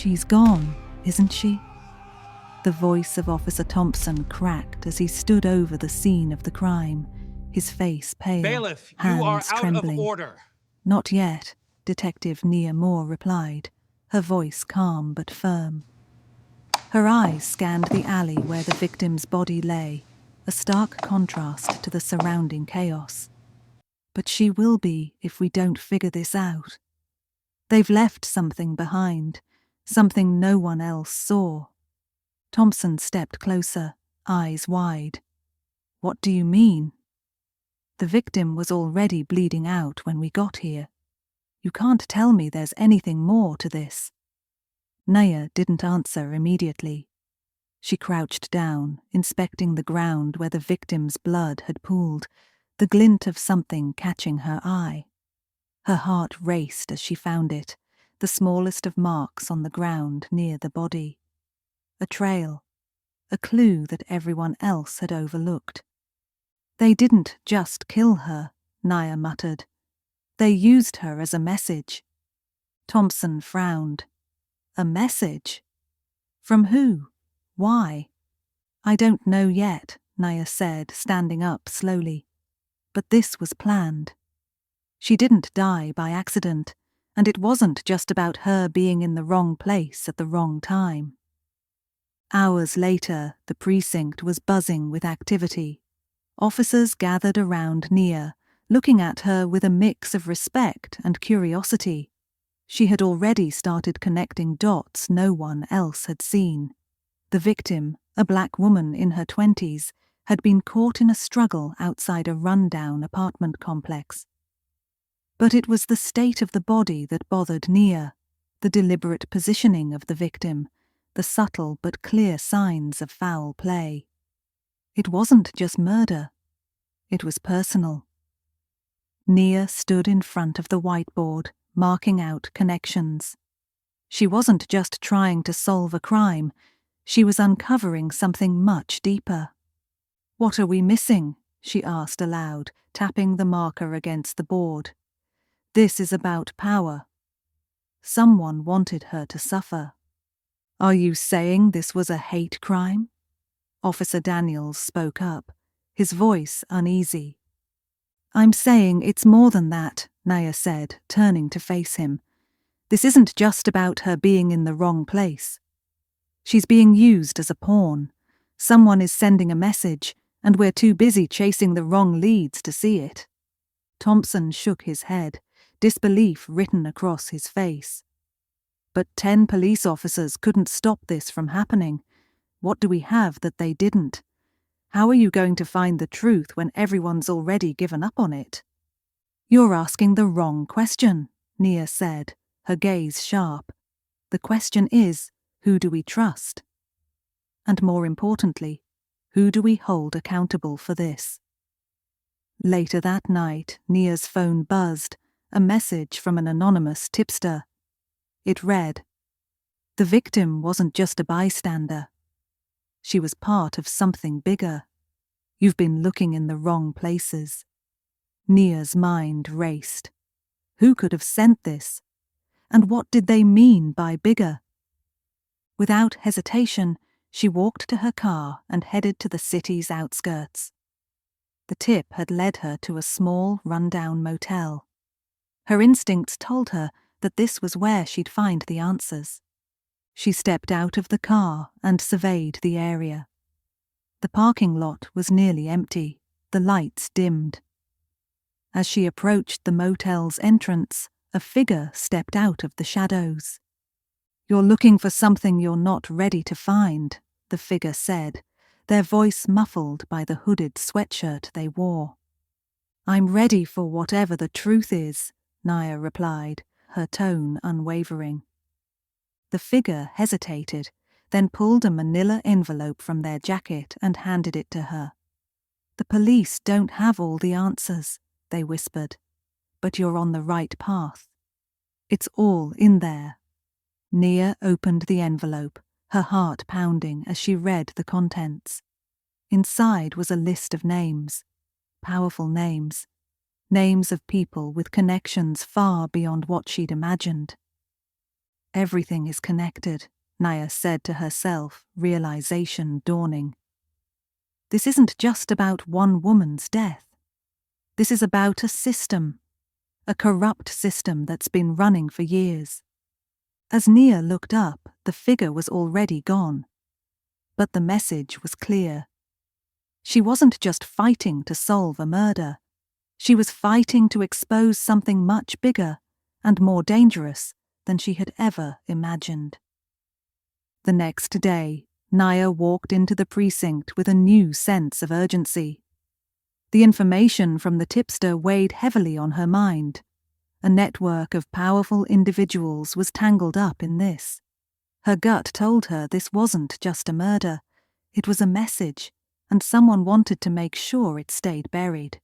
She's gone, isn't she? The voice of Officer Thompson cracked as he stood over the scene of the crime, his face pale, Bailiff, hands you are out trembling. of order. Not yet, Detective Nia Moore replied, her voice calm but firm. Her eyes scanned the alley where the victim's body lay, a stark contrast to the surrounding chaos. But she will be if we don't figure this out. They've left something behind, something no one else saw. Thompson stepped closer, eyes wide. What do you mean? The victim was already bleeding out when we got here. You can't tell me there's anything more to this. Naya didn't answer immediately. She crouched down, inspecting the ground where the victim's blood had pooled, the glint of something catching her eye. Her heart raced as she found it, the smallest of marks on the ground near the body. A trail, a clue that everyone else had overlooked. They didn't just kill her, Naya muttered. They used her as a message. Thompson frowned. A message? From who? Why? I don't know yet, Naya said, standing up slowly. But this was planned. She didn't die by accident, and it wasn't just about her being in the wrong place at the wrong time. Hours later, the precinct was buzzing with activity. Officers gathered around Nia, looking at her with a mix of respect and curiosity. She had already started connecting dots no one else had seen. The victim, a black woman in her 20s, had been caught in a struggle outside a rundown apartment complex. But it was the state of the body that bothered Nia, the deliberate positioning of the victim, the subtle but clear signs of foul play. It wasn't just murder. It was personal. Nia stood in front of the whiteboard, marking out connections. She wasn't just trying to solve a crime, she was uncovering something much deeper. "What are we missing?" she asked aloud, tapping the marker against the board. "This is about power. Someone wanted her to suffer." "Are you saying this was a hate crime?" Officer Daniels spoke up, his voice uneasy. "I'm saying it's more than that," Naya said, turning to face him. "This isn't just about her being in the wrong place. She's being used as a pawn. Someone is sending a message, and we're too busy chasing the wrong leads to see it." Thompson shook his head, disbelief written across his face. "But 10 police officers couldn't stop this from happening. What do we have that they didn't? How are you going to find the truth when everyone's already given up on it?" "You're asking the wrong question," Nia said, her gaze sharp. "The question is, who do we trust? And more importantly, who do we hold accountable for this?" Later that night, Nia's phone buzzed, a message from an anonymous tipster. It read, "The victim wasn't just a bystander. She was part of something bigger. You've been looking in the wrong places." Nia's mind raced. Who could have sent this? And what did they mean by bigger? Without hesitation, she walked to her car and headed to the city's outskirts. The tip had led her to a small, rundown motel. Her instincts told her that this was where she'd find the answers. She stepped out of the car and surveyed the area. The parking lot was nearly empty, the lights dimmed. As she approached the motel's entrance, a figure stepped out of the shadows. "You're looking for something you're not ready to find," the figure said, their voice muffled by the hooded sweatshirt they wore. "I'm ready for whatever the truth is," Naya replied, her tone unwavering. The figure hesitated, then pulled a manila envelope from their jacket and handed it to her. "The police don't have all the answers," they whispered, "but you're on the right path. It's all in there." Nia opened the envelope, her heart pounding as she read the contents. Inside was a list of names, powerful names, names of people with connections far beyond what she'd imagined. Everything is connected, Naya said to herself, realization dawning. This isn't just about one woman's death. This is about a system, a corrupt system that's been running for years. As Nia looked up, the figure was already gone. But the message was clear. She wasn't just fighting to solve a murder. She was fighting to expose something much bigger and more dangerous than she had ever imagined. The next day, Naya walked into the precinct with a new sense of urgency. The information from the tipster weighed heavily on her mind. A network of powerful individuals was tangled up in this. Her gut told her this wasn't just a murder, it was a message, and someone wanted to make sure it stayed buried.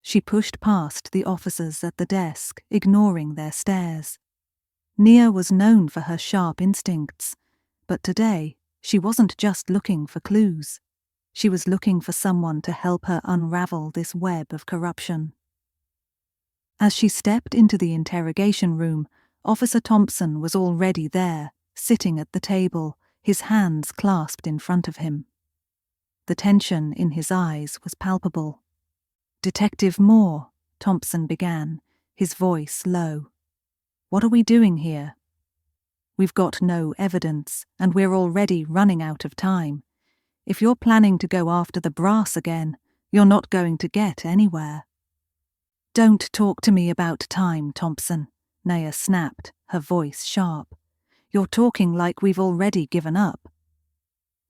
She pushed past the officers at the desk, ignoring their stares. Nia was known for her sharp instincts, but today she wasn't just looking for clues. She was looking for someone to help her unravel this web of corruption. As she stepped into the interrogation room, Officer Thompson was already there, sitting at the table, his hands clasped in front of him. The tension in his eyes was palpable. "Detective Moore," Thompson began, his voice low. "What are we doing here? We've got no evidence, and we're already running out of time. If you're planning to go after the brass again, you're not going to get anywhere." "Don't talk to me about time, Thompson," Naya snapped, her voice sharp. "You're talking like we've already given up.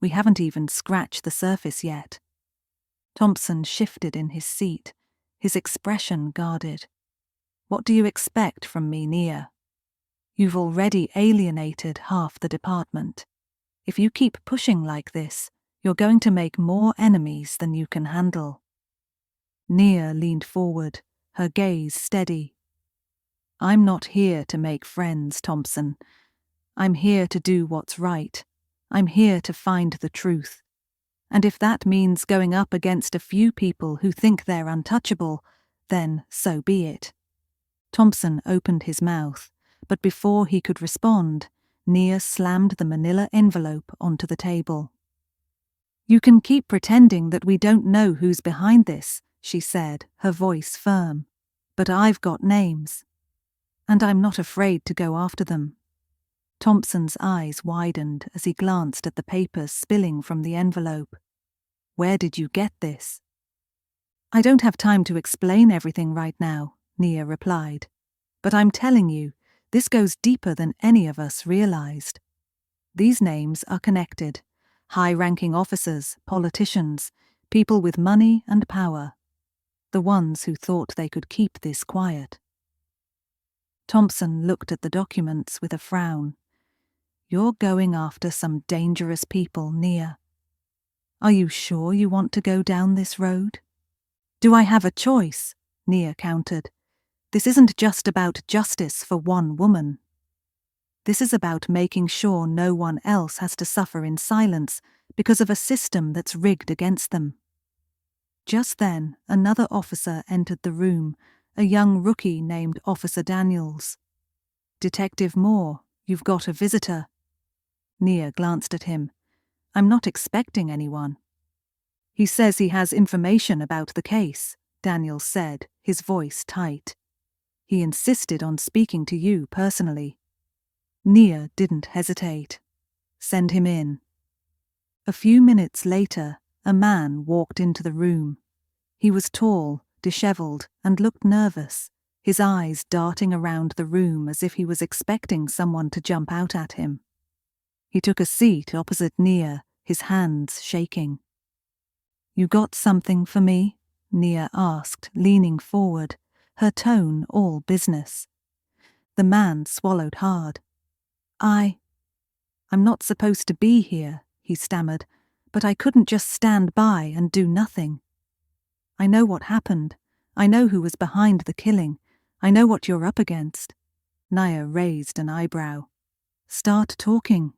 We haven't even scratched the surface yet." Thompson shifted in his seat, his expression guarded. "What do you expect from me, Nia? You've already alienated half the department. If you keep pushing like this, you're going to make more enemies than you can handle." Nia leaned forward, her gaze steady. "I'm not here to make friends, Thompson. I'm here to do what's right. I'm here to find the truth. And if that means going up against a few people who think they're untouchable, then so be it." Thompson opened his mouth, but before he could respond, Nia slammed the manila envelope onto the table. "You can keep pretending that we don't know who's behind this," she said, her voice firm. "But I've got names. And I'm not afraid to go after them." Thompson's eyes widened as he glanced at the papers spilling from the envelope. "Where did you get this?" "I don't have time to explain everything right now," Nia replied. "But I'm telling you, this goes deeper than any of us realized. These names are connected. High-ranking officers, politicians, people with money and power. The ones who thought they could keep this quiet." Thompson looked at the documents with a frown. "You're going after some dangerous people, Nia. Are you sure you want to go down this road?" "Do I have a choice?" Nia countered. "This isn't just about justice for one woman. This is about making sure no one else has to suffer in silence because of a system that's rigged against them." Just then, another officer entered the room, a young rookie named Officer Daniels. "Detective Moore, you've got a visitor." Nia glanced at him. "I'm not expecting anyone." "He says he has information about the case," Daniels said, his voice tight. "He insisted on speaking to you personally." Nia didn't hesitate. "Send him in." A few minutes later, a man walked into the room. He was tall, disheveled, and looked nervous, his eyes darting around the room as if he was expecting someone to jump out at him. He took a seat opposite Nia, his hands shaking. "You got something for me?" Nia asked, leaning forward, her tone all business. The man swallowed hard. I'm not supposed to be here," he stammered, "but I couldn't just stand by and do nothing. I know what happened. I know who was behind the killing. I know what you're up against." Nia raised an eyebrow. "Start talking."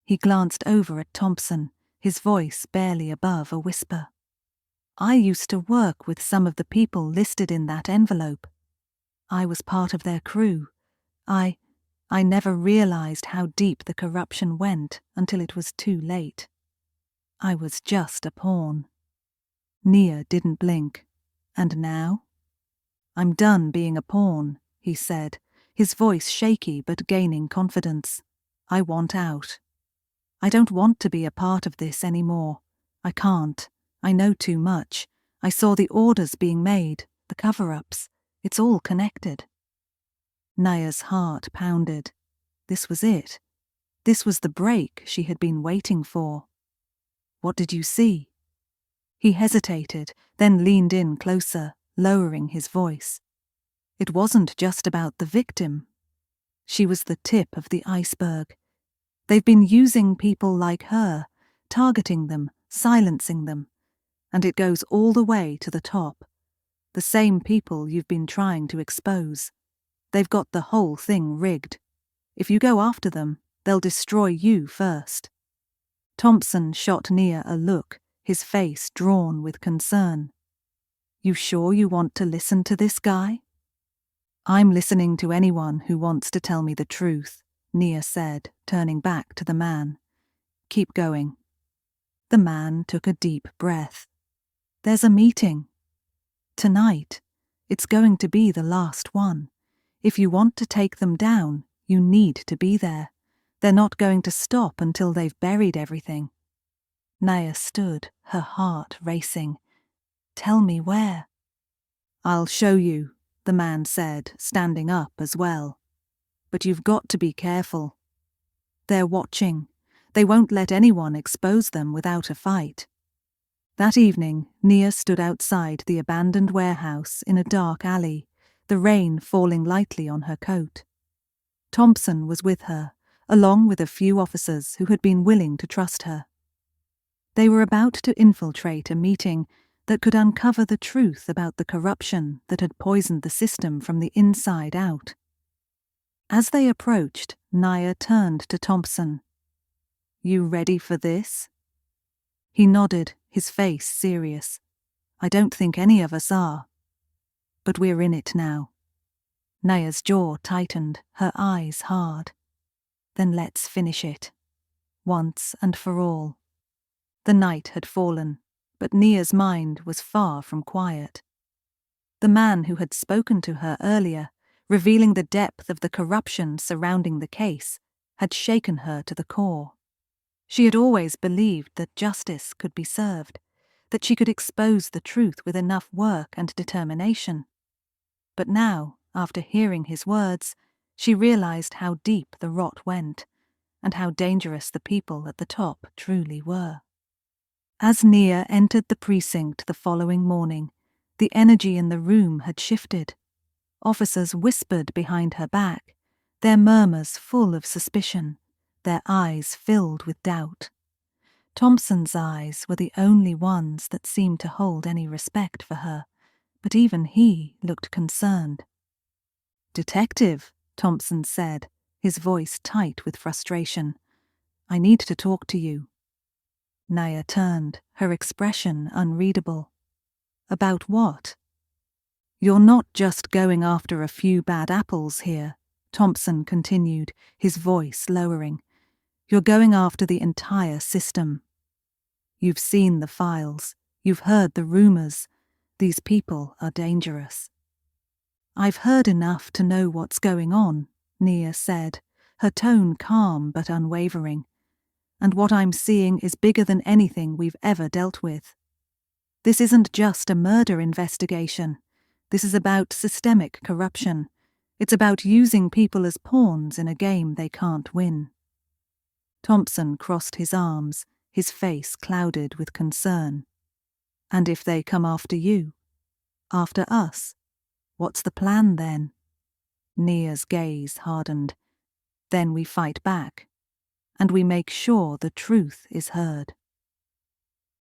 He glanced over at Thompson, his voice barely above a whisper. "I used to work with some of the people listed in that envelope. I was part of their crew. I I never realized how deep the corruption went until it was too late. I was just a pawn. Nia didn't blink. And now? I'm done being a pawn, he said, his voice shaky but gaining confidence. I want out. I don't want to be a part of this anymore. I can't. I know too much. I saw the orders being made, the cover-ups. It's all connected. Naya's heart pounded. This was it. This was the break she had been waiting for. What did you see? He hesitated, then leaned in closer, lowering his voice. It wasn't just about the victim. She was the tip of the iceberg. They've been using people like her, targeting them, silencing them. And it goes all the way to the top. The same people you've been trying to expose. They've got the whole thing rigged. If you go after them, they'll destroy you first. Thompson shot Nia a look, his face drawn with concern. You sure you want to listen to this guy? I'm listening to anyone who wants to tell me the truth, Nia said, turning back to the man. Keep going. The man took a deep breath. There's a meeting. Tonight. It's going to be the last one. If you want to take them down, you need to be there. They're not going to stop until they've buried everything. Naya stood, her heart racing. Tell me where. I'll show you, the man said, standing up as well. But you've got to be careful. They're watching. They won't let anyone expose them without a fight. That evening, Nia stood outside the abandoned warehouse in a dark alley, the rain falling lightly on her coat. Thompson was with her, along with a few officers who had been willing to trust her. They were about to infiltrate a meeting that could uncover the truth about the corruption that had poisoned the system from the inside out. As they approached, Naya turned to Thompson. You ready for this? He nodded, his face serious. I don't think any of us are. But we're in it now. Naya's jaw tightened, her eyes hard. Then let's finish it. Once and for all. The night had fallen, but Nia's mind was far from quiet. The man who had spoken to her earlier, revealing the depth of the corruption surrounding the case, had shaken her to the core. She had always believed that justice could be served, that she could expose the truth with enough work and determination. But now, after hearing his words, she realized how deep the rot went, and how dangerous the people at the top truly were. As Nia entered the precinct the following morning, the energy in the room had shifted. Officers whispered behind her back, their murmurs full of suspicion, their eyes filled with doubt. Thompson's eyes were the only ones that seemed to hold any respect for her, but even he looked concerned. Detective, Thompson said, his voice tight with frustration. I need to talk to you. Naya turned, her expression unreadable. About what? You're not just going after a few bad apples here, Thompson continued, his voice lowering. You're going after the entire system. You've seen the files. You've heard the rumors. These people are dangerous. I've heard enough to know what's going on, Nia said, her tone calm but unwavering. And what I'm seeing is bigger than anything we've ever dealt with. This isn't just a murder investigation. This is about systemic corruption. It's about using people as pawns in a game they can't win. Thompson crossed his arms, his face clouded with concern. And if they come after you? After us? What's the plan then? Nia's gaze hardened. Then we fight back. And we make sure the truth is heard.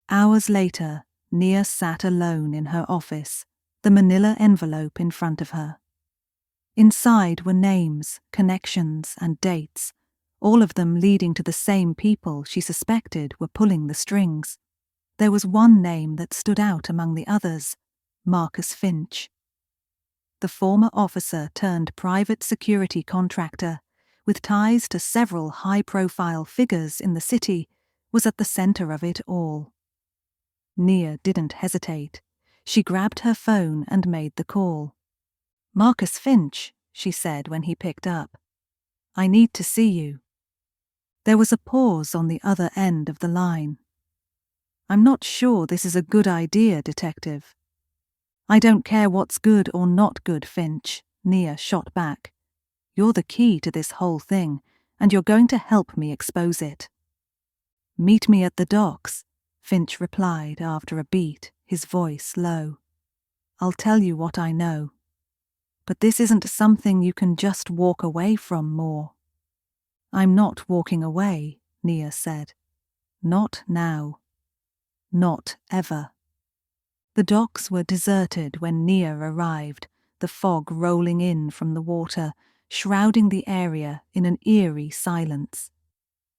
Hours later, Nia sat alone in her office, the manila envelope in front of her. Inside were names, connections, and dates, all of them leading to the same people she suspected were pulling the strings. There was one name that stood out among the others, Marcus Finch. The former officer turned private security contractor, with ties to several high-profile figures in the city, was at the center of it all. Nia didn't hesitate. She grabbed her phone and made the call. "Marcus Finch," she said when he picked up. "I need to see you." There was a pause on the other end of the line. "I'm not sure this is a good idea, Detective." "I don't care what's good or not good, Finch," Nia shot back. "You're the key to this whole thing, and you're going to help me expose it." "Meet me at the docks," Finch replied after a beat, his voice low. "I'll tell you what I know. But this isn't something you can just walk away from, Moore." "I'm not walking away," Nia said. "Not now. Not ever." The docks were deserted when Nia arrived, the fog rolling in from the water, shrouding the area in an eerie silence.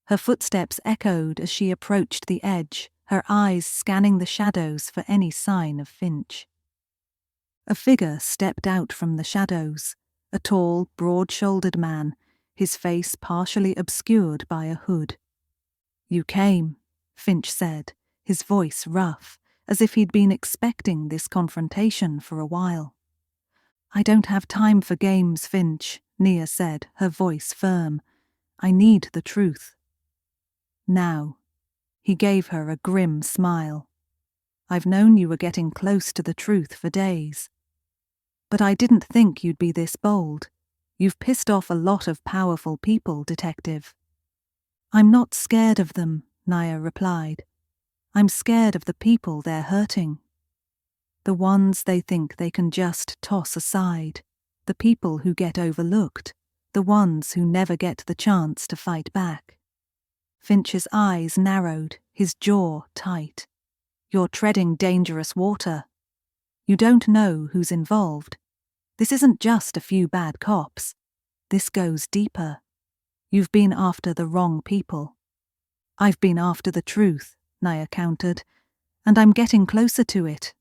Her footsteps echoed as she approached the edge, her eyes scanning the shadows for any sign of Finch. A figure stepped out from the shadows, a tall, broad-shouldered man, his face partially obscured by a hood. "You came," Finch said, his voice rough, as if he'd been expecting this confrontation for a while. "I don't have time for games, Finch," Nia said, her voice firm. "I need the truth." "Now." He gave her a grim smile. "I've known you were getting close to the truth for days. But I didn't think you'd be this bold. You've pissed off a lot of powerful people, Detective." "I'm not scared of them," Nia replied. "I'm scared of the people they're hurting. The ones they think they can just toss aside. The people who get overlooked. The ones who never get the chance to fight back." Finch's eyes narrowed, his jaw tight. "You're treading dangerous water. You don't know who's involved. This isn't just a few bad cops. This goes deeper. You've been after the wrong people." "I've been after the truth," Nia countered, "and I'm getting closer to it.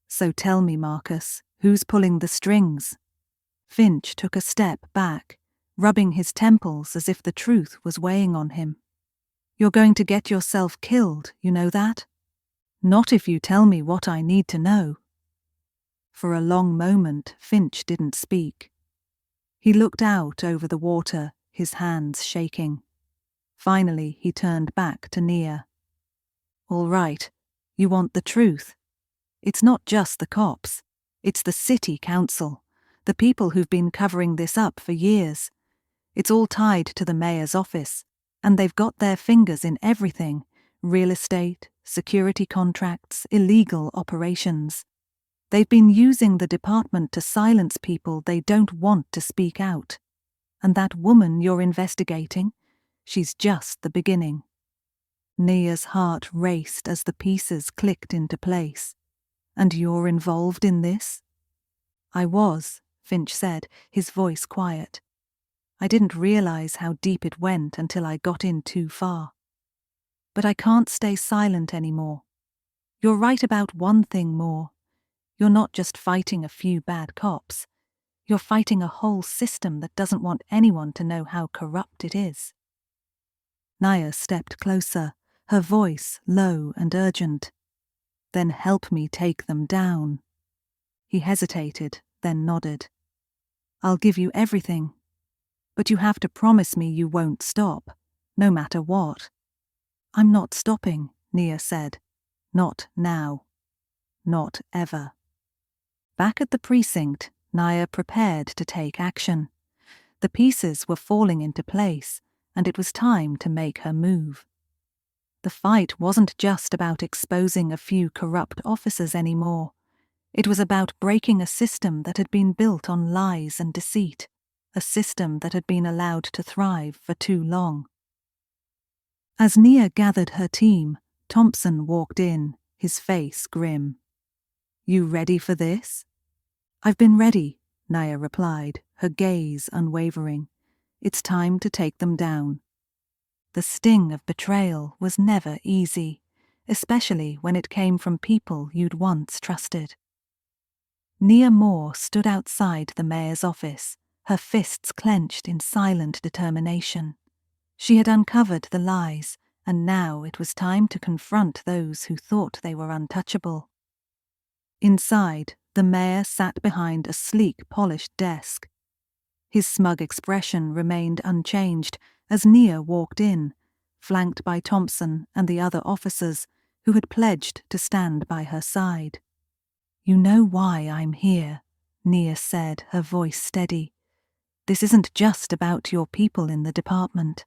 So tell me, Marcus, who's pulling the strings?" Finch took a step back, rubbing his temples as if the truth was weighing on him. "You're going to get yourself killed, you know that? Not if you tell me what I need to know." For a long moment, Finch didn't speak. He looked out over the water, his hands shaking. Finally, he turned back to Nia. "All right, you want the truth. It's not just the cops. It's the city council, the people who've been covering this up for years. It's all tied to the mayor's office, and they've got their fingers in everything: real estate, security contracts, illegal operations. They've been using the department to silence people they don't want to speak out. And that woman you're investigating, she's just the beginning." Nia's heart raced as the pieces clicked into place. "And you're involved in this?" "I was," Finch said, his voice quiet. "I didn't realize how deep it went until I got in too far. But I can't stay silent anymore. You're right about one thing more. You're not just fighting a few bad cops. You're fighting a whole system that doesn't want anyone to know how corrupt it is." Nia stepped closer, her voice low and urgent. "Then help me take them down." He hesitated, then nodded. "I'll give you everything. But you have to promise me you won't stop, no matter what." "I'm not stopping," Nia said. "Not now. Not ever." Back at the precinct, Nia prepared to take action. The pieces were falling into place, and it was time to make her move. The fight wasn't just about exposing a few corrupt officers anymore. It was about breaking a system that had been built on lies and deceit, a system that had been allowed to thrive for too long. As Nia gathered her team, Thompson walked in, his face grim. "You ready for this?" "I've been ready," Nia replied, her gaze unwavering. "It's time to take them down." The sting of betrayal was never easy, especially when it came from people you'd once trusted. Nia Moore stood outside the mayor's office, her fists clenched in silent determination. She had uncovered the lies, and now it was time to confront those who thought they were untouchable. Inside, the mayor sat behind a sleek, polished desk. His smug expression remained unchanged as Nia walked in, flanked by Thompson and the other officers who had pledged to stand by her side. "You know why I'm here," Nia said, her voice steady. "This isn't just about your people in the department.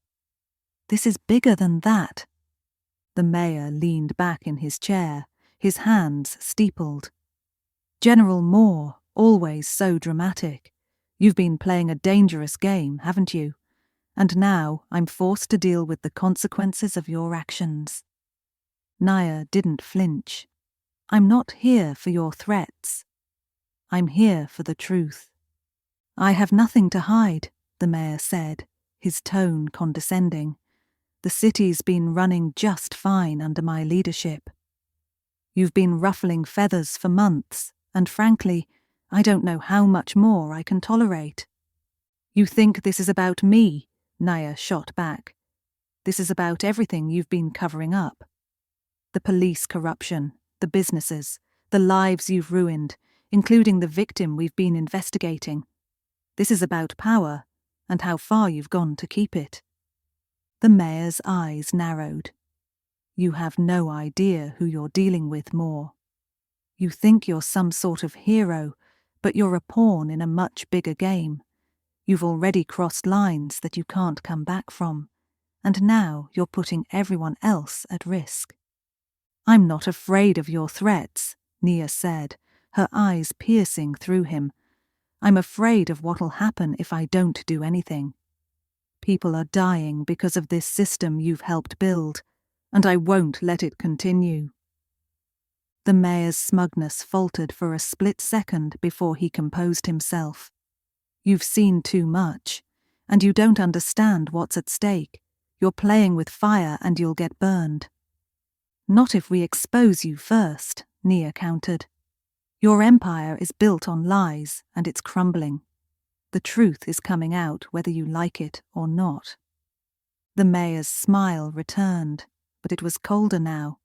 This is bigger than that." The mayor leaned back in his chair, his hands steepled. "General Moore, always so dramatic. You've been playing a dangerous game, haven't you? And now I'm forced to deal with the consequences of your actions." Nia didn't flinch. "I'm not here for your threats. I'm here for the truth." "I have nothing to hide," the mayor said, his tone condescending. "The city's been running just fine under my leadership. You've been ruffling feathers for months, and frankly, I don't know how much more I can tolerate." "You think this is about me?" Nia shot back. "This is about everything you've been covering up. The police corruption, the businesses, the lives you've ruined, including the victim we've been investigating. This is about power, and how far you've gone to keep it." The mayor's eyes narrowed. "You have no idea who you're dealing with, Moore. You think you're some sort of hero, but you're a pawn in a much bigger game. You've already crossed lines that you can't come back from, and now you're putting everyone else at risk." "I'm not afraid of your threats," Nia said, her eyes piercing through him. "I'm afraid of what'll happen if I don't do anything. People are dying because of this system you've helped build, and I won't let it continue." The mayor's smugness faltered for a split second before he composed himself. "You've seen too much, and you don't understand what's at stake. You're playing with fire and you'll get burned." "Not if we expose you first," Nia countered. "Your empire is built on lies, and it's crumbling. The truth is coming out whether you like it or not." The mayor's smile returned, but it was colder now.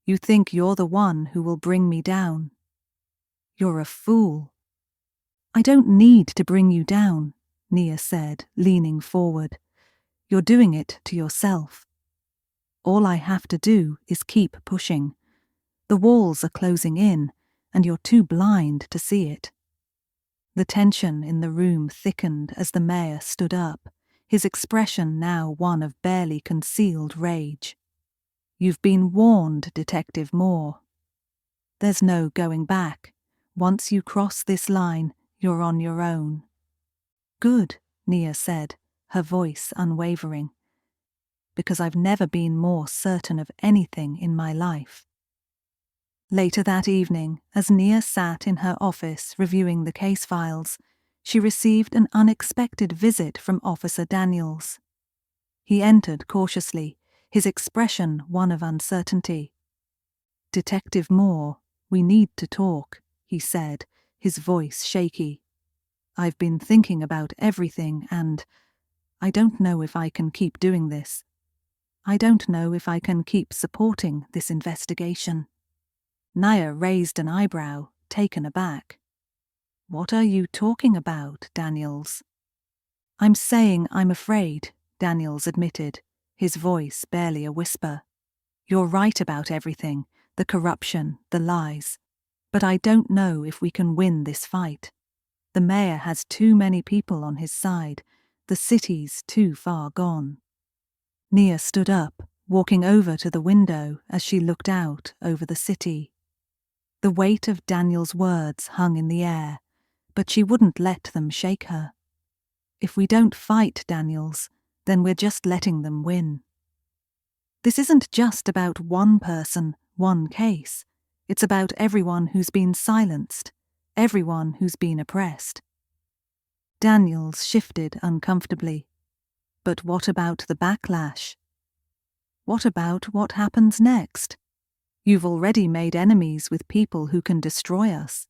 "You think you're the one who will bring me down? You're a fool." "I don't need to bring you down," Nia said, leaning forward. "You're doing it to yourself. All I have to do is keep pushing. The walls are closing in, and you're too blind to see it." The tension in the room thickened as the mayor stood up, his expression now one of barely concealed rage. "You've been warned, Detective Moore. There's no going back. Once you cross this line, you're on your own." "Good," Nia said, her voice unwavering. "Because I've never been more certain of anything in my life." Later that evening, as Nia sat in her office reviewing the case files, she received an unexpected visit from Officer Daniels. He entered cautiously, his expression one of uncertainty. "Detective Moore, we need to talk," he said, his voice shaky. "I've been thinking about everything and I don't know if I can keep doing this. I don't know if I can keep supporting this investigation." Nia raised an eyebrow, taken aback. "What are you talking about, Daniels?" "I'm saying I'm afraid," Daniels admitted, his voice barely a whisper. "You're right about everything, the corruption, the lies. But I don't know if we can win this fight. The mayor has too many people on his side. The city's too far gone." Nia stood up, walking over to the window as she looked out over the city. The weight of Daniel's words hung in the air, but she wouldn't let them shake her. "If we don't fight, Daniels, then we're just letting them win. This isn't just about one person, one case. It's about everyone who's been silenced, everyone who's been oppressed." Daniels shifted uncomfortably. "But what about the backlash? What about what happens next? You've already made enemies with people who can destroy us."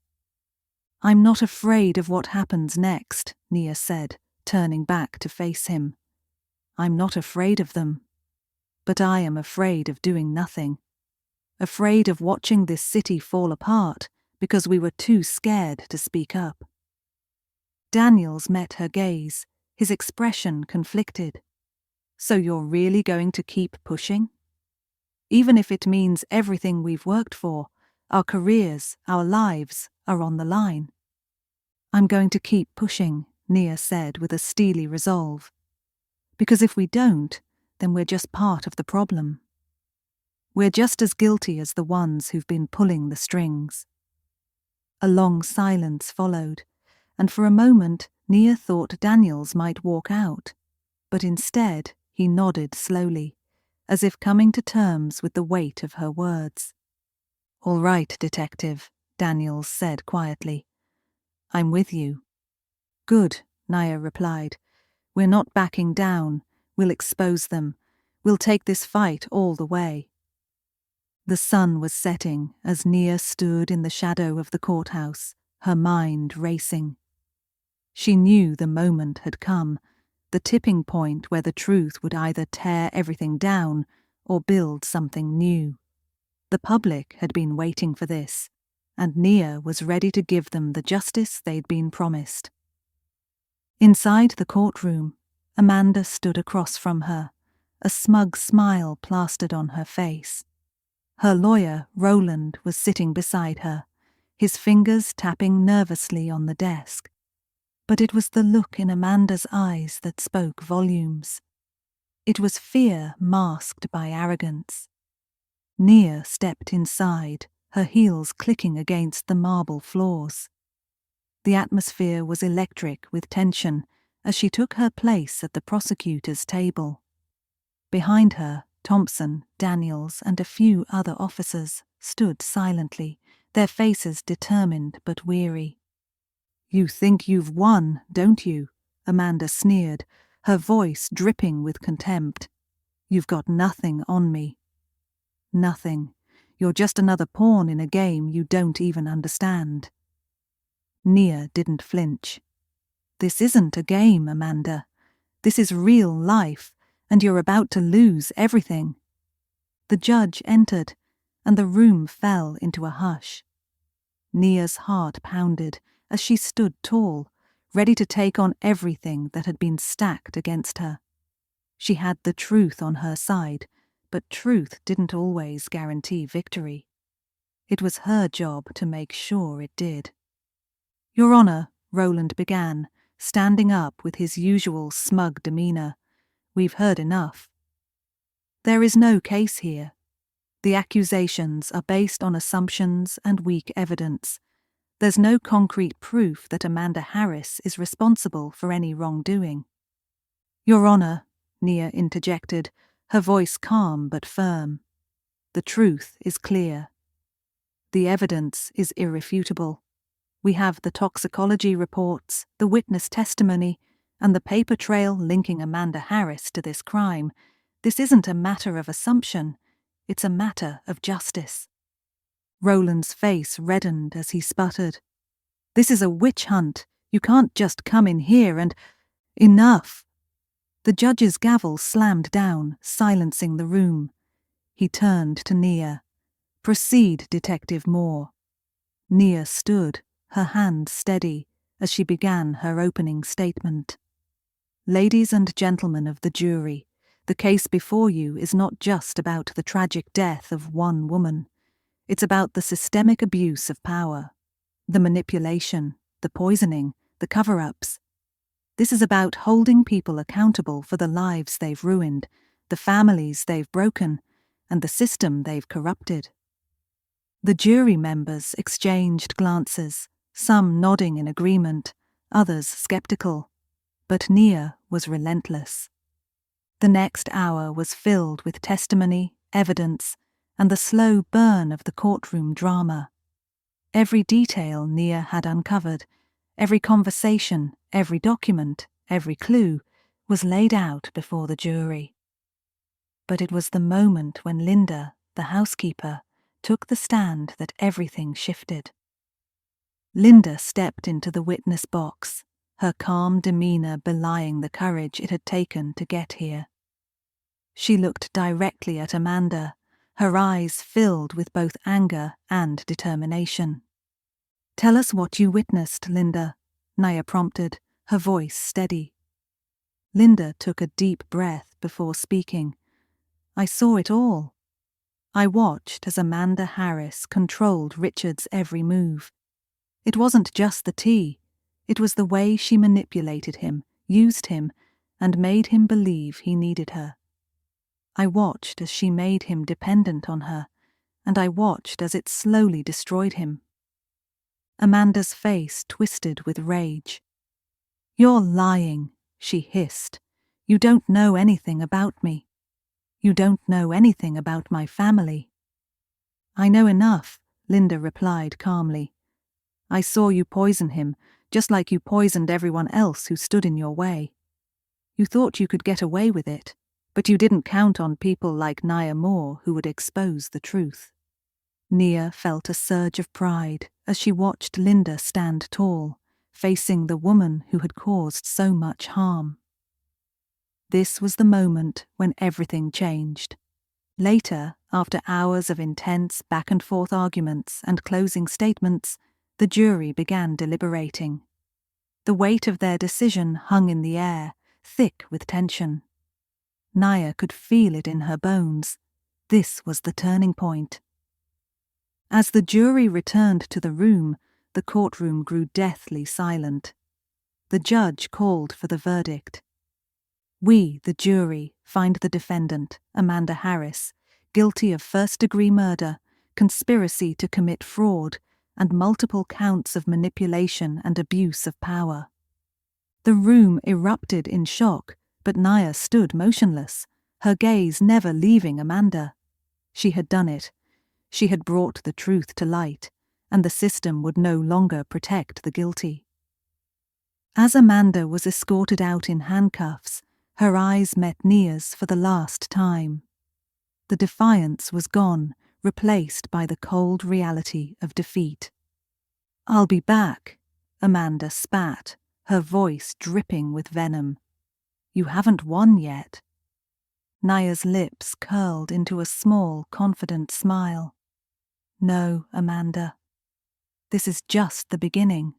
I'm not afraid of what happens next, Nia said, turning back to face him. I'm not afraid of them. But I am afraid of doing nothing. Afraid of watching this city fall apart because we were too scared to speak up. Daniels met her gaze, his expression conflicted. So you're really going to keep pushing? Even if it means everything we've worked for, our careers, our lives, are on the line. I'm going to keep pushing, Nia said with a steely resolve. Because if we don't, then we're just part of the problem. We're just as guilty as the ones who've been pulling the strings. A long silence followed, and for a moment Nia thought Daniels might walk out, but instead he nodded slowly, as if coming to terms with the weight of her words. All right, Detective, Daniels said quietly. I'm with you. Good, Nia replied. We're not backing down. We'll expose them. We'll take this fight all the way. The sun was setting as Nia stood in the shadow of the courthouse, her mind racing. She knew the moment had come, the tipping point where the truth would either tear everything down or build something new. The public had been waiting for this, and Nia was ready to give them the justice they'd been promised. Inside the courtroom, Amanda stood across from her, a smug smile plastered on her face. Her lawyer, Roland, was sitting beside her, his fingers tapping nervously on the desk. But it was the look in Amanda's eyes that spoke volumes. It was fear masked by arrogance. Nia stepped inside, her heels clicking against the marble floors. The atmosphere was electric with tension as she took her place at the prosecutor's table. Behind her, Thompson, Daniels, and a few other officers stood silently, their faces determined but weary. You think you've won, don't you? Amanda sneered, her voice dripping with contempt. You've got nothing on me. Nothing. You're just another pawn in a game you don't even understand. Nia didn't flinch. This isn't a game, Amanda. This is real life, and you're about to lose everything. The judge entered, and the room fell into a hush. Nia's heart pounded as she stood tall, ready to take on everything that had been stacked against her. She had the truth on her side, but truth didn't always guarantee victory. It was her job to make sure it did. Your Honor, Roland began, standing up with his usual smug demeanor. We've heard enough. There is no case here. The accusations are based on assumptions and weak evidence. There's no concrete proof that Amanda Harris is responsible for any wrongdoing. Your Honor, Nia interjected, her voice calm but firm. The truth is clear. The evidence is irrefutable. We have the toxicology reports, the witness testimony, and the paper trail linking Amanda Harris to this crime. This isn't a matter of assumption. It's a matter of justice. Roland's face reddened as he sputtered. This is a witch hunt. You can't just come in here and... Enough! The judge's gavel slammed down, silencing the room. He turned to Nia. Proceed, Detective Moore. Nia stood, her hand steady, as she began her opening statement. Ladies and gentlemen of the jury, the case before you is not just about the tragic death of one woman. It's about the systemic abuse of power, the manipulation, the poisoning, the cover-ups. This is about holding people accountable for the lives they've ruined, the families they've broken, and the system they've corrupted. The jury members exchanged glances, some nodding in agreement, others skeptical. But Nia was relentless. The next hour was filled with testimony, evidence, and the slow burn of the courtroom drama. Every detail Nia had uncovered, every conversation, every document, every clue, was laid out before the jury. But it was the moment when Linda, the housekeeper, took the stand that everything shifted. Linda stepped into the witness box, her calm demeanor belying the courage it had taken to get here. She looked directly at Amanda, her eyes filled with both anger and determination. "Tell us what you witnessed, Linda," Naya prompted, her voice steady. Linda took a deep breath before speaking. "I saw it all. I watched as Amanda Harris controlled Richard's every move. It wasn't just the tea, it was the way she manipulated him, used him, and made him believe he needed her. I watched as she made him dependent on her, and I watched as it slowly destroyed him." Amanda's face twisted with rage. "You're lying," she hissed. "You don't know anything about me. You don't know anything about my family." "I know enough," Linda replied calmly. "I saw you poison him, just like you poisoned everyone else who stood in your way. You thought you could get away with it, but you didn't count on people like Naya Moore who would expose the truth." Nia felt a surge of pride as she watched Linda stand tall, facing the woman who had caused so much harm. This was the moment when everything changed. Later, after hours of intense back-and-forth arguments and closing statements, the jury began deliberating. The weight of their decision hung in the air, thick with tension. Naya could feel it in her bones. This was the turning point. As the jury returned to the room, the courtroom grew deathly silent. The judge called for the verdict. "We, the jury, find the defendant, Amanda Harris, guilty of first-degree murder, conspiracy to commit fraud, and multiple counts of manipulation and abuse of power." The room erupted in shock, but Naya stood motionless, her gaze never leaving Amanda. She had done it. She had brought the truth to light, and the system would no longer protect the guilty. As Amanda was escorted out in handcuffs, her eyes met Nia's for the last time. The defiance was gone, replaced by the cold reality of defeat. "I'll be back," Amanda spat, her voice dripping with venom. "You haven't won yet." Naya's lips curled into a small, confident smile. "No, Amanda. This is just the beginning."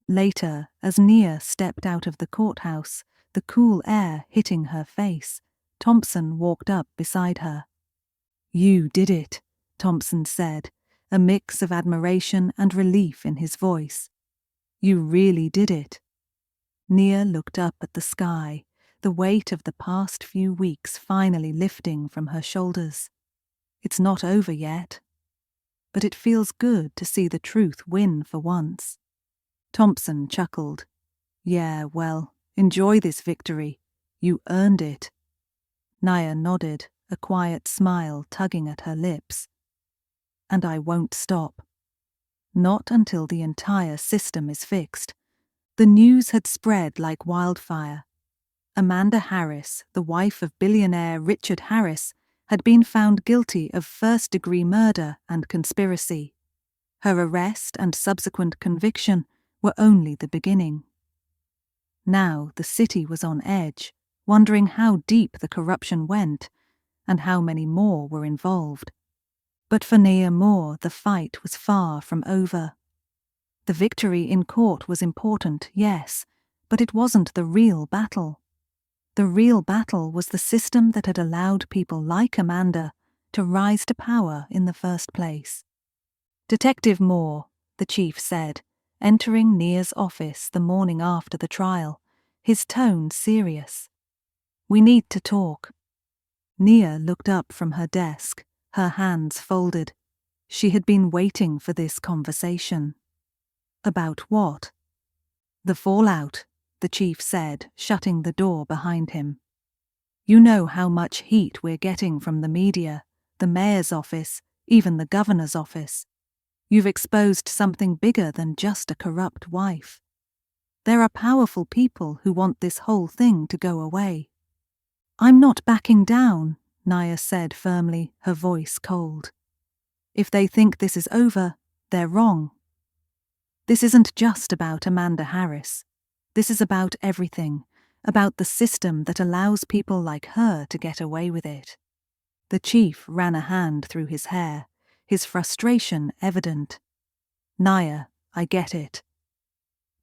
Later, as Nia stepped out of the courthouse, the cool air hitting her face, Thompson walked up beside her. "You did it," Thompson said, a mix of admiration and relief in his voice. "You really did it." Nia looked up at the sky, the weight of the past few weeks finally lifting from her shoulders. "It's not over yet. But it feels good to see the truth win for once." Thompson chuckled. "Yeah, well, enjoy this victory. You earned it." Naya nodded, a quiet smile tugging at her lips. "And I won't stop. Not until the entire system is fixed." The news had spread like wildfire. Amanda Harris, the wife of billionaire Richard Harris, had been found guilty of first-degree murder and conspiracy. Her arrest and subsequent conviction were only the beginning. Now the city was on edge, wondering how deep the corruption went and how many more were involved. But for Nia Moore, the fight was far from over. The victory in court was important, yes, but it wasn't the real battle. The real battle was the system that had allowed people like Amanda to rise to power in the first place. "Detective Moore," the chief said, entering Nia's office the morning after the trial, his tone serious. "We need to talk." Nia looked up from her desk, her hands folded. She had been waiting for this conversation. "About what?" "The fallout," the chief said, shutting the door behind him. "You know how much heat we're getting from the media, the mayor's office, even the governor's office. You've exposed something bigger than just a corrupt wife. There are powerful people who want this whole thing to go away." "I'm not backing down," Naya said firmly, her voice cold. "If they think this is over, they're wrong." This isn't just about Amanda Harris. This is about everything, about the system that allows people like her to get away with it. The chief ran a hand through his hair, his frustration evident. Naya, I get it.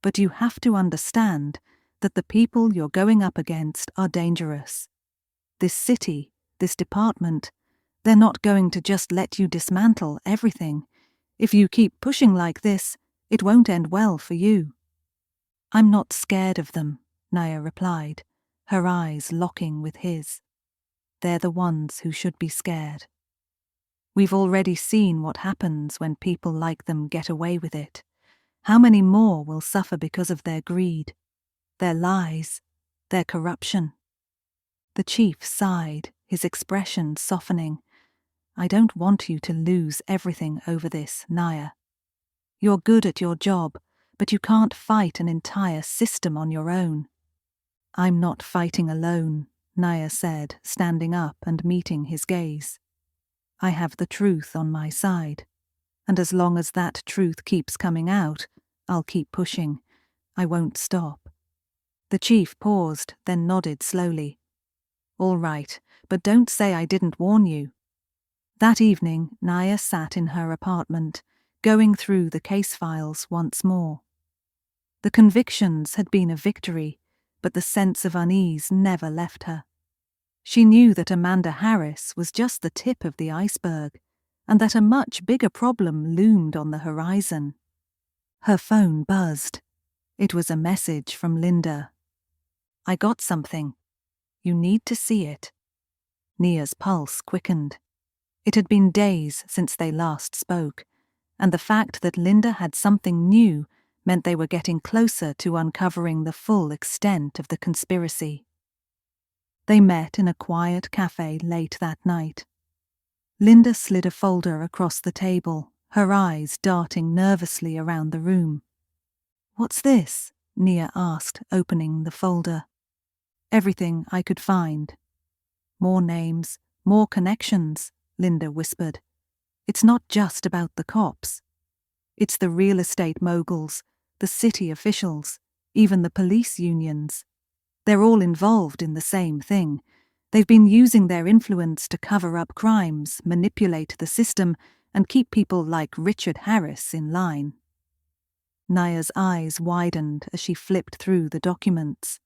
But you have to understand that the people you're going up against are dangerous. This city, this department, they're not going to just let you dismantle everything. If you keep pushing like this, it won't end well for you. I'm not scared of them, Naya replied, her eyes locking with his. They're the ones who should be scared. We've already seen what happens when people like them get away with it. How many more will suffer because of their greed, their lies, their corruption? The chief sighed, his expression softening. I don't want you to lose everything over this, Naya. You're good at your job, but you can't fight an entire system on your own. I'm not fighting alone, Naya said, standing up and meeting his gaze. I have the truth on my side, and as long as that truth keeps coming out, I'll keep pushing. I won't stop. The chief paused, then nodded slowly. All right, but don't say I didn't warn you. That evening, Naya sat in her apartment, going through the case files once more. The convictions had been a victory, but the sense of unease never left her. She knew that Amanda Harris was just the tip of the iceberg, and that a much bigger problem loomed on the horizon. Her phone buzzed. It was a message from Linda. I got something. You need to see it. Nia's pulse quickened. It had been days since they last spoke, and the fact that Linda had something new meant they were getting closer to uncovering the full extent of the conspiracy. They met in a quiet cafe late that night. Linda slid a folder across the table, her eyes darting nervously around the room. What's this? Nia asked, opening the folder. Everything I could find. More names, more connections, Linda whispered. It's not just about the cops. It's the real estate moguls, the city officials, even the police unions. They're all involved in the same thing. They've been using their influence to cover up crimes, manipulate the system, and keep people like Richard Harris in line. Naya's eyes widened as she flipped through the documents.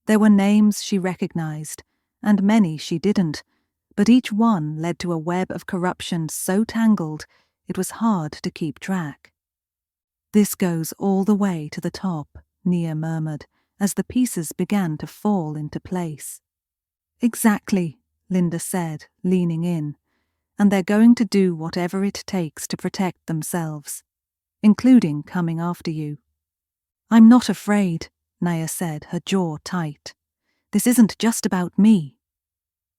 There were names she recognized, and many she didn't, but each one led to a web of corruption so tangled it was hard to keep track. This goes all the way to the top, Nia murmured, as the pieces began to fall into place. Exactly, Linda said, leaning in, and they're going to do whatever it takes to protect themselves, including coming after you. I'm not afraid, Naya said, her jaw tight. This isn't just about me.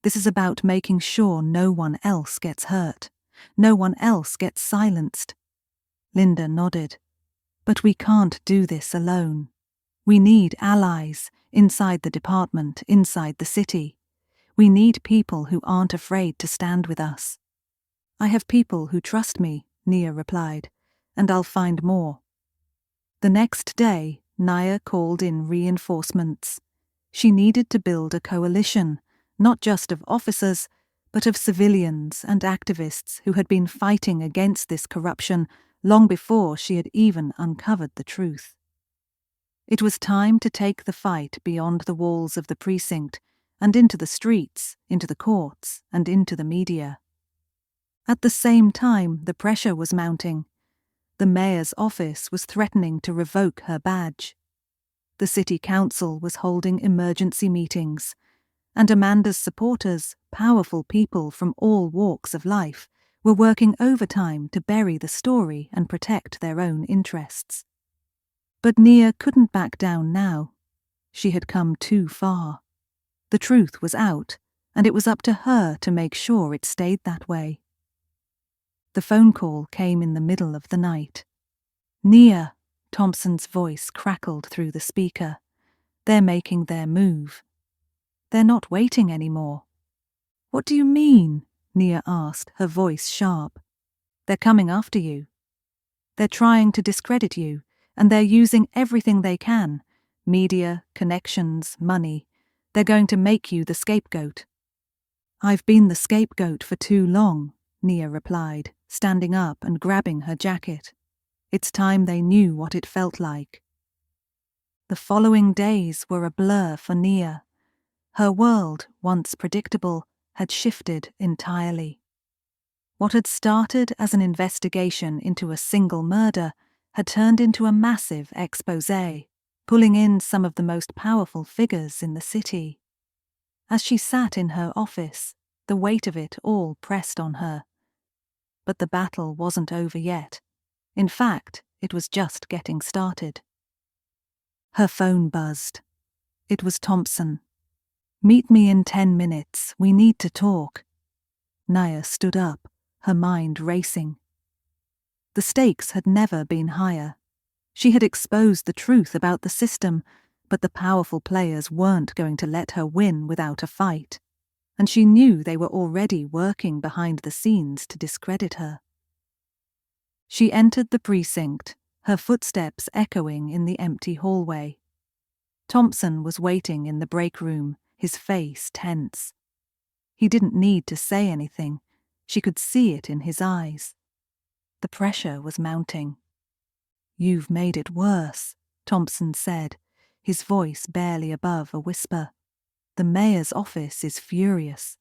This is about making sure no one else gets hurt, no one else gets silenced. Linda nodded. But we can't do this alone. We need allies, inside the department, inside the city. We need people who aren't afraid to stand with us. I have people who trust me, Nia replied, and I'll find more. The next day, Naya called in reinforcements. She needed to build a coalition, not just of officers, but of civilians and activists who had been fighting against this corruption long before she had even uncovered the truth. It was time to take the fight beyond the walls of the precinct and into the streets, into the courts, and into the media. At the same time, the pressure was mounting. The mayor's office was threatening to revoke her badge. The city council was holding emergency meetings, and Amanda's supporters, powerful people from all walks of life, were working overtime to bury the story and protect their own interests. But Nia couldn't back down now. She had come too far. The truth was out, and it was up to her to make sure it stayed that way. The phone call came in the middle of the night. Nia, Thompson's voice crackled through the speaker. They're making their move. They're not waiting anymore. What do you mean? Nia asked, her voice sharp. They're coming after you. They're trying to discredit you, and they're using everything they can. Media, connections, money. They're going to make you the scapegoat. I've been the scapegoat for too long, Nia replied, standing up and grabbing her jacket. It's time they knew what it felt like. The following days were a blur for Nia. Her world, once predictable, had shifted entirely. What had started as an investigation into a single murder had turned into a massive exposé, pulling in some of the most powerful figures in the city. As she sat in her office, the weight of it all pressed on her. But the battle wasn't over yet. In fact, it was just getting started. Her phone buzzed. It was Thompson. "Meet me in 10 minutes. We need to talk." Nia stood up, her mind racing. The stakes had never been higher. She had exposed the truth about the system, but the powerful players weren't going to let her win without a fight, and she knew they were already working behind the scenes to discredit her. She entered the precinct, her footsteps echoing in the empty hallway. Thompson was waiting in the break room, his face tense. He didn't need to say anything. She could see it in his eyes. The pressure was mounting. "You've made it worse," Thompson said, his voice barely above a whisper. "The mayor's office is furious.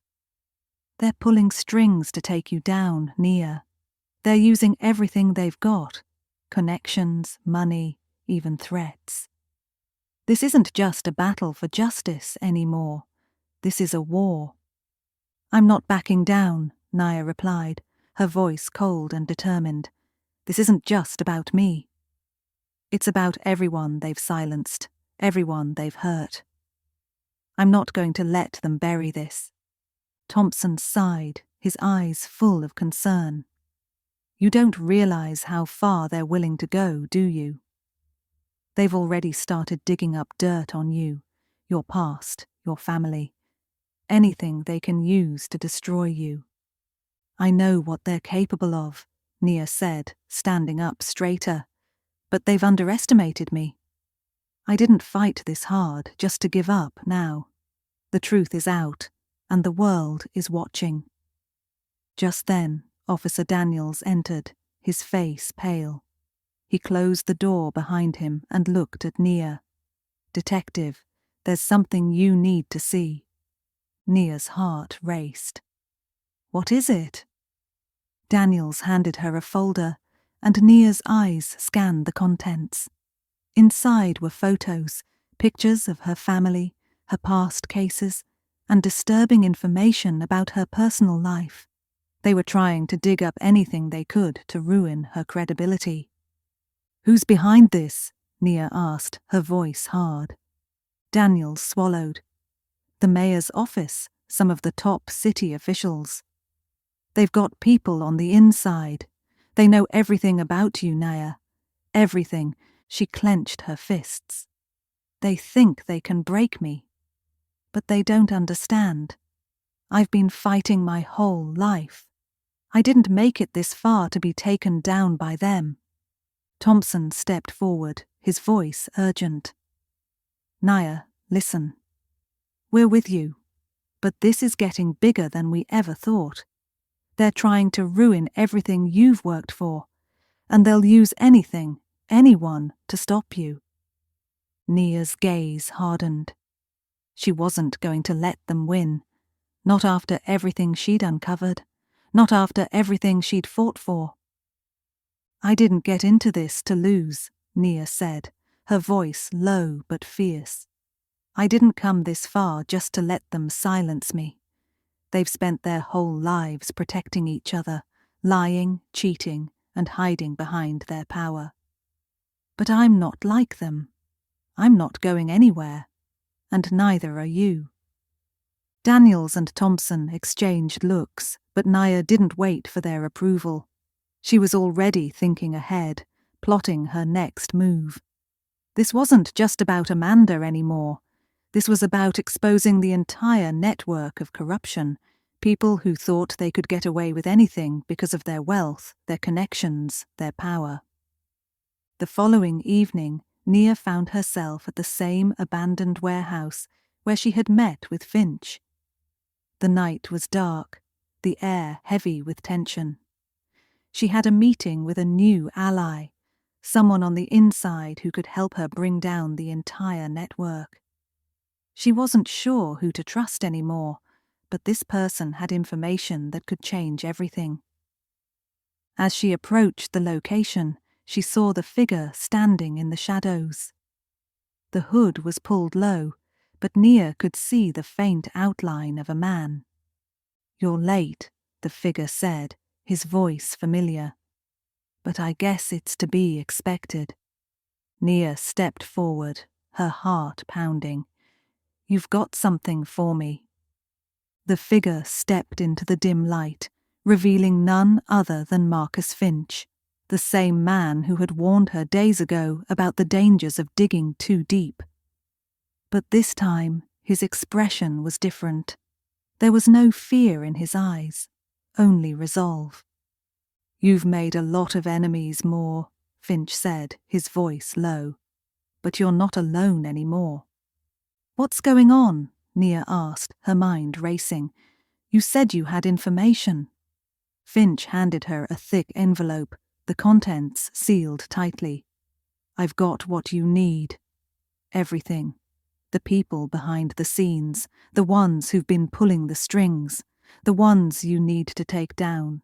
They're pulling strings to take you down, Nia. They're using everything they've got. Connections, money, even threats. This isn't just a battle for justice anymore. This is a war." "I'm not backing down," Nia replied, her voice cold and determined. "This isn't just about me. It's about everyone they've silenced, everyone they've hurt. I'm not going to let them bury this." Thompson sighed, his eyes full of concern. "You don't realize how far they're willing to go, do you? They've already started digging up dirt on you, your past, your family. Anything they can use to destroy you." "I know what they're capable of," Nia said, standing up straighter. "But they've underestimated me. I didn't fight this hard just to give up now. The truth is out, and the world is watching." Just then, Officer Daniels entered, his face pale. He closed the door behind him and looked at Nia. "Detective, there's something you need to see." Nia's heart raced. "What is it?" Daniels handed her a folder, and Nia's eyes scanned the contents. Inside were photos, pictures of her family, her past cases, and disturbing information about her personal life. They were trying to dig up anything they could to ruin her credibility. "Who's behind this?" Nia asked, her voice hard. Daniels swallowed. "The mayor's office, some of the top city officials. They've got people on the inside. They know everything about you, Nia. Everything." She clenched her fists. "They think they can break me. But they don't understand. I've been fighting my whole life. I didn't make it this far to be taken down by them." Thompson stepped forward, his voice urgent. "Nia, listen. We're with you. But this is getting bigger than we ever thought. They're trying to ruin everything you've worked for, and they'll use anything, anyone, to stop you." Nia's gaze hardened. She wasn't going to let them win. Not after everything she'd uncovered. Not after everything she'd fought for. "I didn't get into this to lose," Nia said, her voice low but fierce. "I didn't come this far just to let them silence me. They've spent their whole lives protecting each other, lying, cheating, and hiding behind their power. But I'm not like them. I'm not going anywhere, and neither are you." Daniels and Thompson exchanged looks, but Nia didn't wait for their approval. She was already thinking ahead, plotting her next move. This wasn't just about Amanda anymore. This was about exposing the entire network of corruption, people who thought they could get away with anything because of their wealth, their connections, their power. The following evening, Nia found herself at the same abandoned warehouse where she had met with Finch. The night was dark, the air heavy with tension. She had a meeting with a new ally, someone on the inside who could help her bring down the entire network. She wasn't sure who to trust anymore, but this person had information that could change everything. As she approached the location, she saw the figure standing in the shadows. The hood was pulled low, but Nia could see the faint outline of a man. "You're late," the figure said, his voice familiar. "But I guess it's to be expected." Nia stepped forward, her heart pounding. "You've got something for me." The figure stepped into the dim light, revealing none other than Marcus Finch, the same man who had warned her days ago about the dangers of digging too deep. But this time, his expression was different. There was no fear in his eyes, only resolve. "You've made a lot of enemies, Moore," Finch said, his voice low. "But you're not alone anymore." "What's going on?" Nia asked, her mind racing. "You said you had information." Finch handed her a thick envelope, the contents sealed tightly. "I've got what you need. Everything. The people behind the scenes, the ones who've been pulling the strings, the ones you need to take down."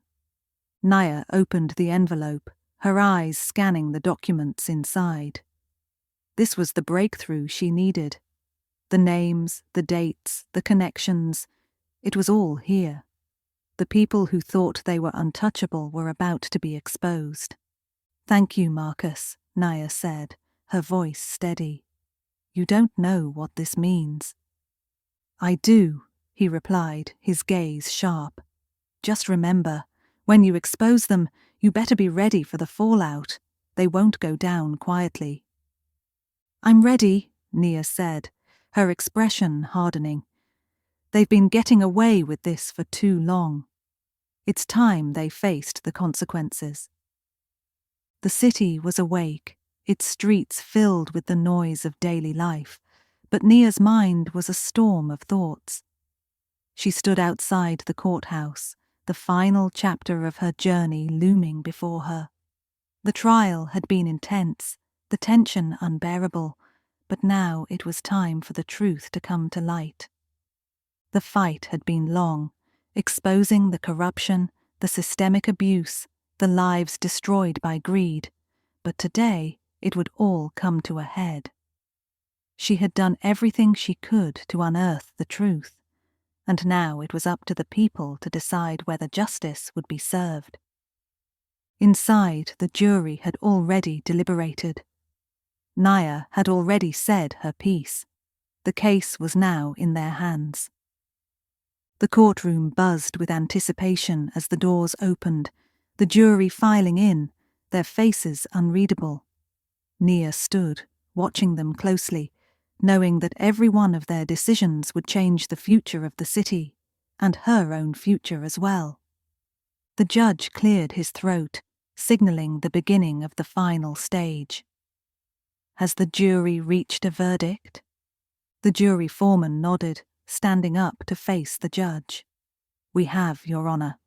Nia opened the envelope, her eyes scanning the documents inside. This was the breakthrough she needed. The names, the dates, the connections, it was all here. The people who thought they were untouchable were about to be exposed. "Thank you, Marcus," Nia said, her voice steady. "You don't know what this means." "I do," he replied, his gaze sharp. "Just remember, when you expose them, you better be ready for the fallout. They won't go down quietly." "I'm ready," Nia said, her expression hardening. "They've been getting away with this for too long. It's time they faced the consequences." The city was awake, its streets filled with the noise of daily life, but Nia's mind was a storm of thoughts. She stood outside the courthouse, the final chapter of her journey looming before her. The trial had been intense, the tension unbearable, but now it was time for the truth to come to light. The fight had been long, exposing the corruption, the systemic abuse, the lives destroyed by greed, but today it would all come to a head. She had done everything she could to unearth the truth, and now it was up to the people to decide whether justice would be served. Inside, the jury had already deliberated. Nia had already said her piece. The case was now in their hands. The courtroom buzzed with anticipation as the doors opened, the jury filing in, their faces unreadable. Nia stood, watching them closely, knowing that every one of their decisions would change the future of the city, and her own future as well. The judge cleared his throat, signaling the beginning of the final stage. "Has the jury reached a verdict?" The jury foreman nodded, standing up to face the judge. "We have, Your Honor."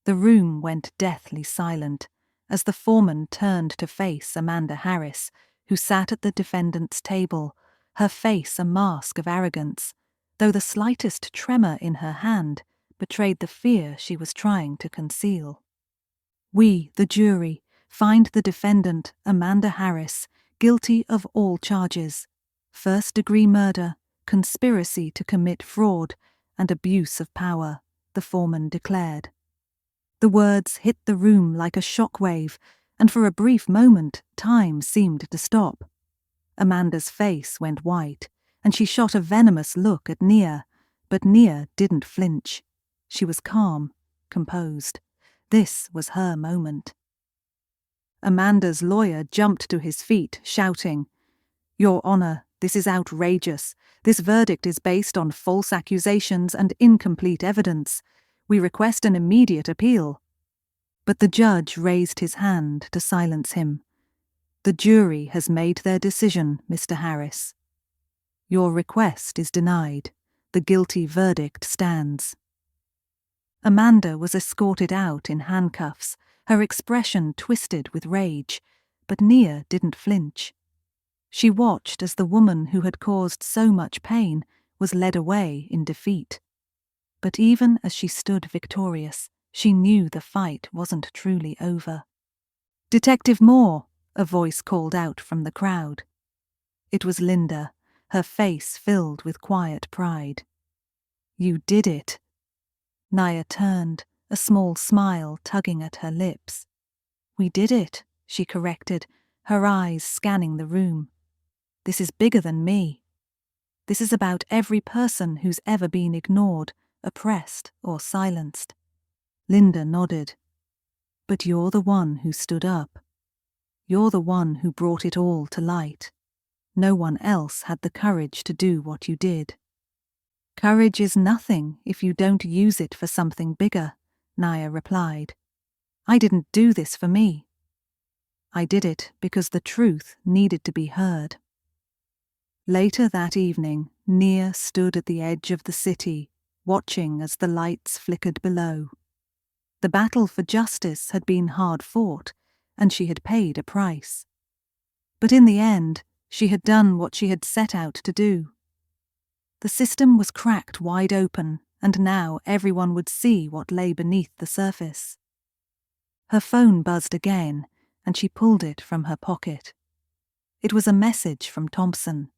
The room went deathly silent as the foreman turned to face Amanda Harris, who sat at the defendant's table, her face a mask of arrogance, though the slightest tremor in her hand betrayed the fear she was trying to conceal. "We, the jury, find the defendant, Amanda Harris, guilty of all charges: first-degree murder, conspiracy to commit fraud, and abuse of power," the foreman declared. The words hit the room like a shockwave, and for a brief moment time seemed to stop. Amanda's face went white, and she shot a venomous look at Nia, but Nia didn't flinch. She was calm, composed. This was her moment. Amanda's lawyer jumped to his feet, shouting, "Your Honor, this is outrageous. This verdict is based on false accusations and incomplete evidence. We request an immediate appeal." But the judge raised his hand to silence him. The jury has made their decision, Mr. Harris. Your request is denied. The guilty verdict stands. Amanda was escorted out in handcuffs, her expression twisted with rage, but Nia didn't flinch. She watched as the woman who had caused so much pain was led away in defeat. But even as she stood victorious, she knew the fight wasn't truly over. "Detective Moore," a voice called out from the crowd. It was Linda, her face filled with quiet pride. "You did it." Nia turned, a small smile tugging at her lips. "We did it," she corrected, her eyes scanning the room. "This is bigger than me. This is about every person who's ever been ignored, oppressed, or silenced." Linda nodded. "But you're the one who stood up. You're the one who brought it all to light. No one else had the courage to do what you did." "Courage is nothing if you don't use it for something bigger," Nia replied. "I didn't do this for me. I did it because the truth needed to be heard." Later that evening, Nia stood at the edge of the city, watching as the lights flickered below. The battle for justice had been hard fought, and she had paid a price. But in the end, she had done what she had set out to do. The system was cracked wide open, and now everyone would see what lay beneath the surface. Her phone buzzed again, and she pulled it from her pocket. It was a message from Thompson.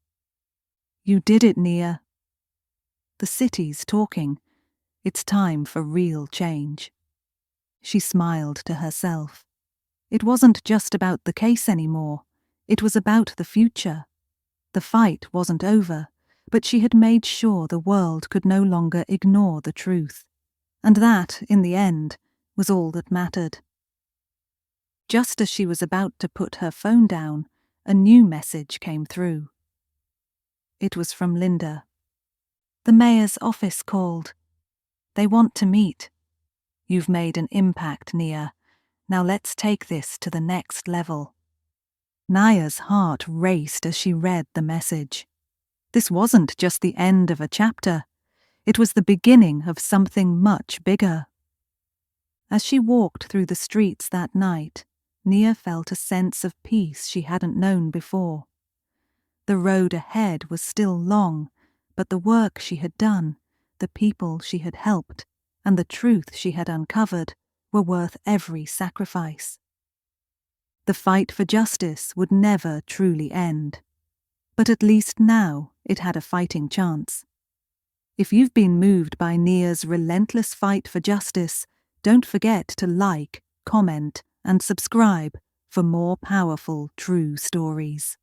"You did it, Nia. The city's talking. It's time for real change." She smiled to herself. It wasn't just about the case anymore. It was about the future. The fight wasn't over, but she had made sure the world could no longer ignore the truth. And that, in the end, was all that mattered. Just as she was about to put her phone down, a new message came through. It was from Linda. "The mayor's office called. They want to meet. You've made an impact, Nia. Now let's take this to the next level." Nia's heart raced as she read the message. This wasn't just the end of a chapter. It was the beginning of something much bigger. As she walked through the streets that night, Nia felt a sense of peace she hadn't known before. The road ahead was still long, but the work she had done, the people she had helped, and the truth she had uncovered were worth every sacrifice. The fight for justice would never truly end, but at least now it had a fighting chance. If you've been moved by Nia's relentless fight for justice, don't forget to like, comment, and subscribe for more powerful true stories.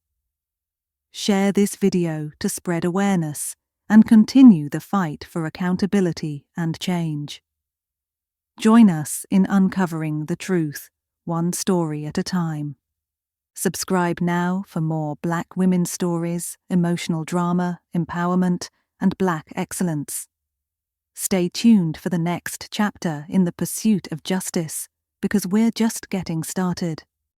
Share this video to spread awareness and continue the fight for accountability and change. Join us in uncovering the truth, one story at a time. Subscribe now for more Black women's stories, emotional drama, empowerment, and Black excellence. Stay tuned for the next chapter in the pursuit of justice, because we're just getting started.